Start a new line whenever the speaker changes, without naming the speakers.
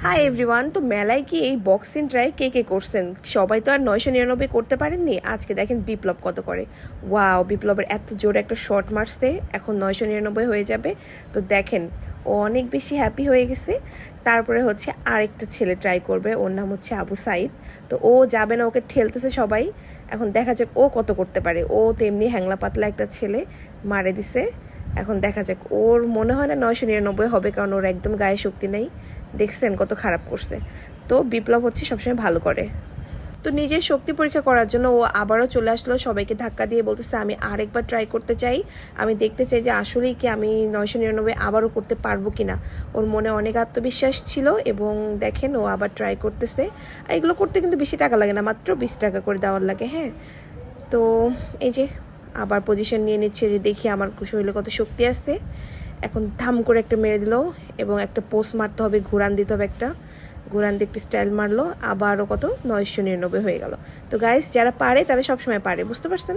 Hi everyone, তো মেলায় কি এই বক্সিং ট্রাই কে কে করছেন? সবাই তো আর 999 করতে পারেননি। আজকে দেখেন বিপ্লব কত করে। ওয়াও, বিপ্লবের এত জোরে একটা শট মারছে, এখন 999 হয়ে যাবে। তো দেখেন, ও অনেক বেশি হ্যাপি হয়ে গেছে। তারপরে হচ্ছে আরেকটা ছেলে ট্রাই করবে, ওর নাম হচ্ছে আবু সাইদ। তো ও যাবে না, ওকে ঠেলতেছে সবাই। এখন দেখা যাক ও কত করতে পারে। ও তেমনি হ্যাংলা পাতলা একটা ছেলে, মারে দিছে। এখন দেখা যাক, ওর মনে হয় না 999 হবে, কারণ ওর একদম গায়ে শক্তি নেই। দেখছেন কত খারাপ করছে। তো বিপ্লব হচ্ছে সবসময় ভালো করে। তো নিজের শক্তি পরীক্ষা করার জন্য ও আবারও চলে আসলো, সবাইকে ধাক্কা দিয়ে বলতেছে আমি আরেকবার ট্রাই করতে চাই, আমি দেখতে চাই যে আসলেই কি আমি 999 আবারও করতে পারবো কিনা। ওর মনে অনেক আত্মবিশ্বাস ছিল এবং দেখেন ও আবার ট্রাই করতেছে। আর এগুলো করতে কিন্তু বেশি টাকা লাগে না, মাত্র 20 টাকা করে দেওয়ার লাগে। হ্যাঁ, তো এই যে আবার পজিশন নিয়ে নিচ্ছে যে দেখি আমার শরীরে কত শক্তি আছে। এখন ধাম করে একটা মেরে দিল এবং একটা পোস্ট মারতে হবে, ঘুরান দিতে হবে, একটা ঘুরান দিয়ে একটি স্টাইল মারলো, আবারও কত 999 হয়ে গেল। তো গাইস, যারা পারে তারা সবসময় পারে, বুঝতে পারছেন।